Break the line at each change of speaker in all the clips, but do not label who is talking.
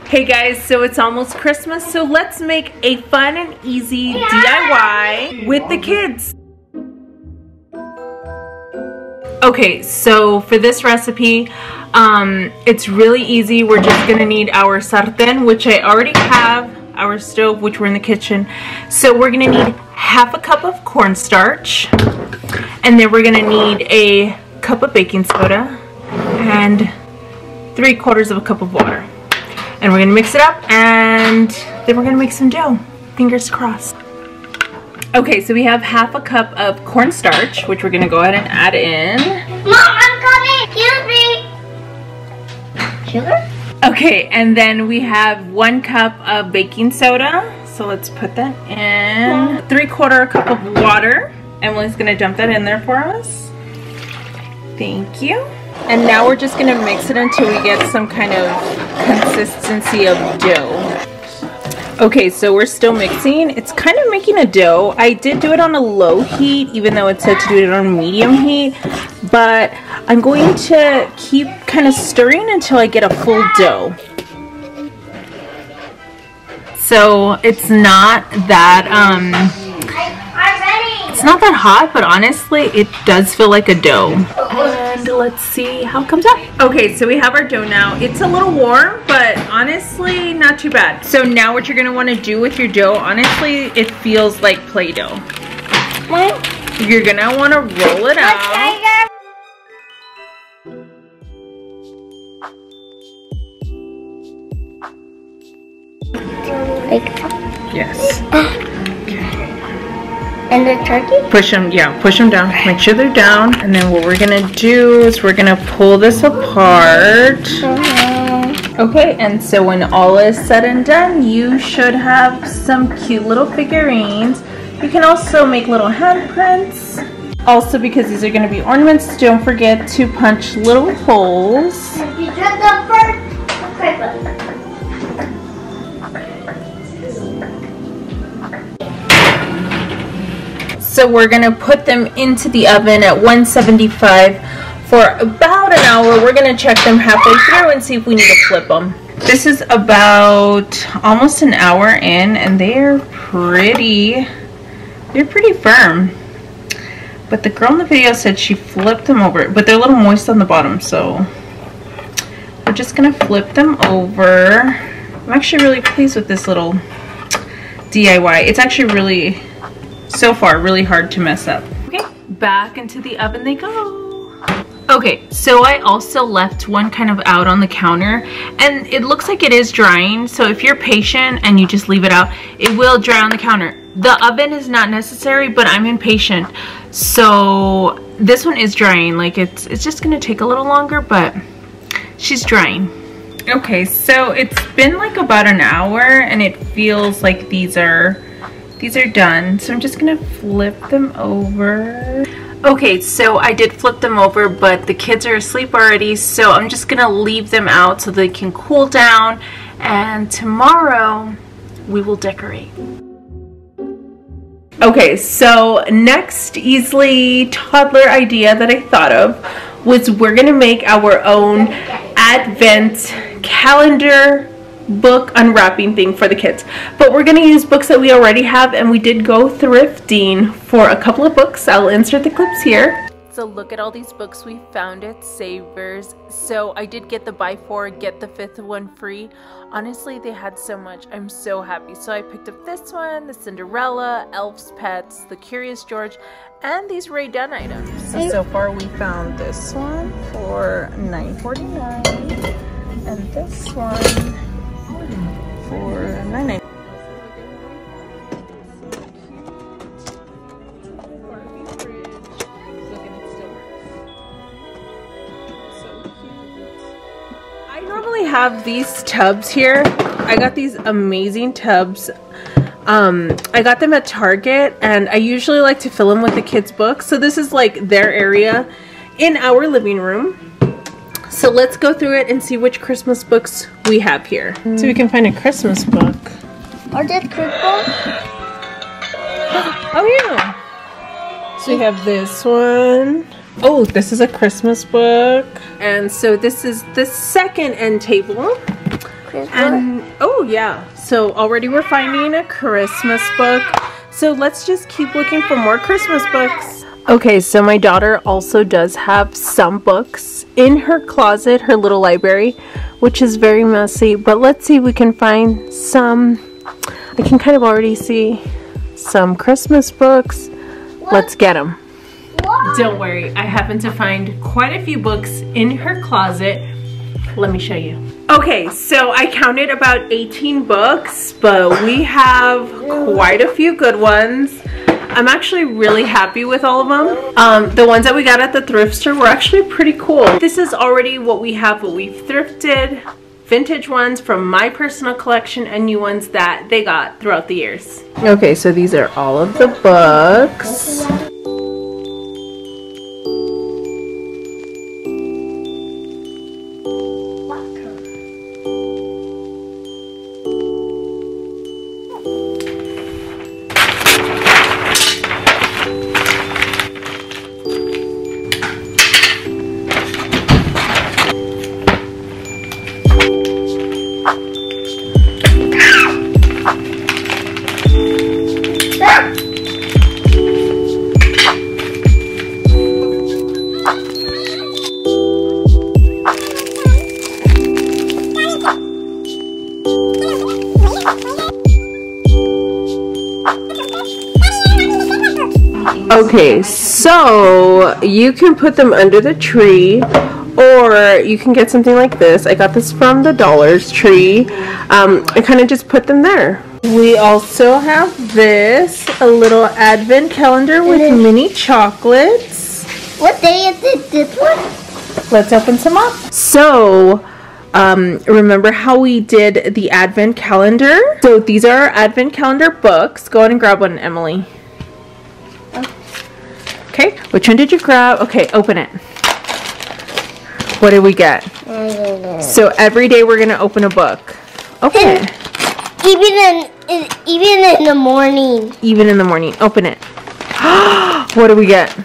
Hey guys, so it's almost Christmas, so let's make a fun and easy DIY with the kids. Okay, so for this recipe, it's really easy. We're just gonna need our sartén, which I already have, our stove, which we're in the kitchen. So we're gonna need half a cup of cornstarch, and then we're gonna need a cup of baking soda and 3/4 of a cup of water. And we're gonna mix it up, and then we're gonna make some dough. Fingers crossed. Okay, so we have half a cup of cornstarch, which we're gonna go ahead and add in.
Mom, I'm coming! Excuse me! Sugar?
Okay, and then we have 1 cup of baking soda. So let's put that in. 3/4 cup of water. Emily's gonna dump that in there for us. Thank you. And now we're just gonna mix it until we get some kind of consistency of dough. Okay, so we're still mixing. It's kind of making a dough. I did do it on a low heat, even though it said to do it on medium heat. But I'm going to keep kind of stirring until I get a full dough. So it's not that it's not that hot, but honestly, it does feel like a dough. And let's see how it comes out. Okay, so we have our dough now. It's a little warm, but honestly, not too bad. So now what you're gonna wanna do with your dough, honestly, it feels like Play-Doh. You're gonna wanna roll it out. Yes.
And the turkey?
Push them, yeah, push them down. Make sure they're down. And then what we're gonna do is we're gonna pull this apart. Okay, and so when all is said and done, you should have some cute little figurines. You can also make little handprints. Also, because these are gonna be ornaments, don't forget to punch little holes.
You did the first.
So we're gonna put them into the oven at 175 for about an hour. We're gonna check them halfway through and see if we need to flip them. This is about almost an hour in, and they're pretty firm. But the girl in the video said she flipped them over, but they're a little moist on the bottom, so we're just gonna flip them over. I'm actually really pleased with this little DIY. It's actually really, so far, really hard to mess up. Okay, back into the oven they go. Okay, so I also left one kind of out on the counter, and it looks like it is drying, so if you're patient and you just leave it out, it will dry on the counter. The oven is not necessary, but I'm impatient, so this one is drying. Like it's just gonna take a little longer, but she's drying. Okay, so it's been like about an hour, and it feels like these are done, so I'm just gonna flip them over. Okay, so I did flip them over, but the kids are asleep already, so I'm just gonna leave them out so they can cool down, and tomorrow we will decorate. Okay, so next easily toddler idea that I thought of was we're gonna make our own advent calendar book unwrapping thing for the kids, but we're going to use books that we already have, and we did go thrifting for a couple of books. I'll insert the clips here. So look at all these books we found at Savers. So I did get the buy 4 get the 5th one free. Honestly, they had so much. I'm so happy. So I picked up this one, the Cinderella, Elf's Pets, the Curious George, and these Ray Dunn items. So far we found this one for $9.49 and this one for $9.99. I normally have these tubs here. I got these amazing tubs. I got them at Target, and I usually like to fill them with the kids' books. So this is like their area in our living room. So let's go through it and see which Christmas books we have here. So we can find a Christmas book.
Are they Christmas?
Oh yeah. So we have this one. Oh, this is a Christmas book. And so this is the second end table. And oh yeah, so already we're finding a Christmas book. So let's just keep looking for more Christmas books. Okay, so my daughter also does have some books in her closet, her little library, which is very messy. But let's see if we can find some. I can kind of already see some Christmas books. Let's get them. Don't worry, I happen to find quite a few books in her closet. Let me show you. Okay, so I counted about 18 books, but we have quite a few good ones. I'm actually really happy with all of them. The ones that we got at the thrift store were actually pretty cool. This is already what we have, what we've thrifted. Vintage ones from my personal collection and new ones that they got throughout the years. Okay, so these are all of the books. Okay, so you can put them under the tree, or you can get something like this. I got this from the Toddlers tree. I kind of just put them there. We also have this, a little advent calendar with mini chocolates.
What day is it? This one?
Let's open some up. So, remember how we did the advent calendar? So these are our advent calendar books. Go ahead and grab one, Emily. Okay, which one did you grab? Okay, open it. What did we get? So every day we're gonna open a book. Open it.
Even in the morning.
Even in the morning. Open it. What do we get?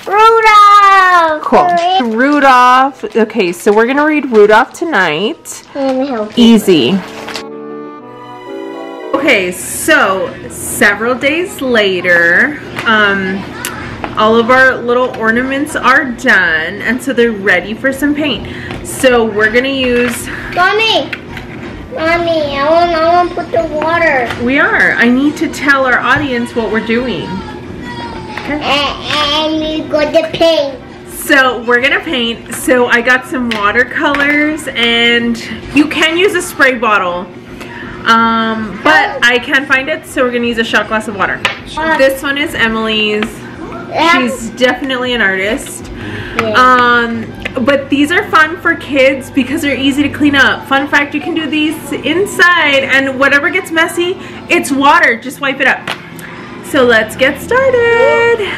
Rudolph.
Cool. Rudolph. Okay, so we're gonna read Rudolph tonight. Easy. Okay, so several days later, all of our little ornaments are done, and so they're ready for some paint. So we're gonna use.
Mommy, I want to put the water.
We are. I need to tell our audience what we're doing. Okay.
And we're going to paint.
So we're gonna paint. So I got some watercolors, and you can use a spray bottle. But I can't find it, so we're gonna use a shot glass of water. This one is Emily's. She's definitely an artist. But these are fun for kids because they're easy to clean up. Fun fact, you can do these inside, and whatever gets messy, it's water. Just wipe it up. So let's get started.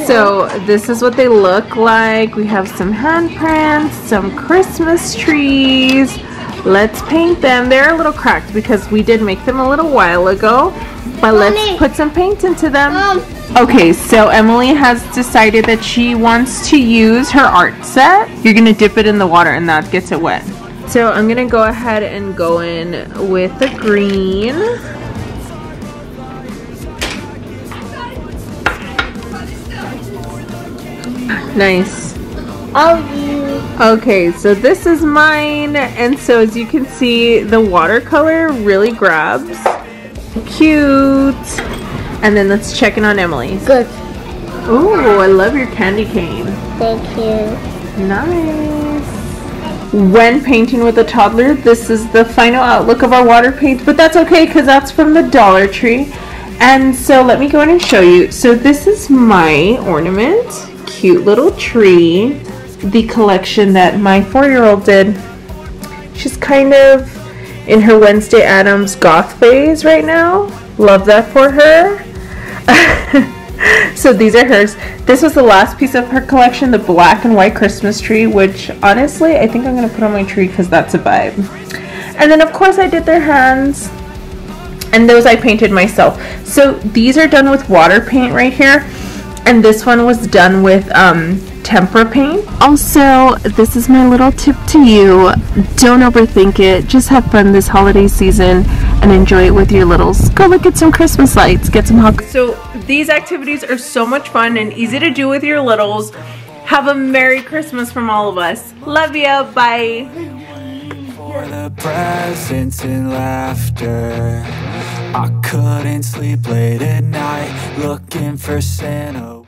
So this is what they look like. We have some handprints, some Christmas trees. Let's paint them. They're a little cracked because we did make them a little while ago, but let's put some paint into them. Okay, so Emily has decided that she wants to use her art set. You're gonna dip it in the water and that gets it wet. So I'm gonna go ahead and go in with the green. Nice. Okay, so this is mine, and so as you can see, the watercolor really grabs. Cute. And then let's check in on Emily's.
Good.
Oh, I love your candy cane.
Thank you.
Nice. When painting with a toddler, this is the final outlook of our water paints, but that's okay because that's from the Dollar Tree. And so let me go in and show you. So this is my ornament. Cute little tree. The collection that my 4-year-old did. She's kind of in her Wednesday Addams goth phase right now. Love that for her. So these are hers. This was the last piece of her collection, the black and white Christmas tree, which honestly I think I'm going to put on my tree because that's a vibe. And then of course I did their hands, and those I painted myself. So these are done with water paint right here. And this one was done with tempera paint. Also, this is my little tip to you. Don't overthink it. Just have fun this holiday season and enjoy it with your littles. Go look at some Christmas lights. Get some hot. So these activities are so much fun and easy to do with your littles. Have a Merry Christmas from all of us. Love ya. Bye. For the presents and laughter, I couldn't sleep late at night looking for Santa.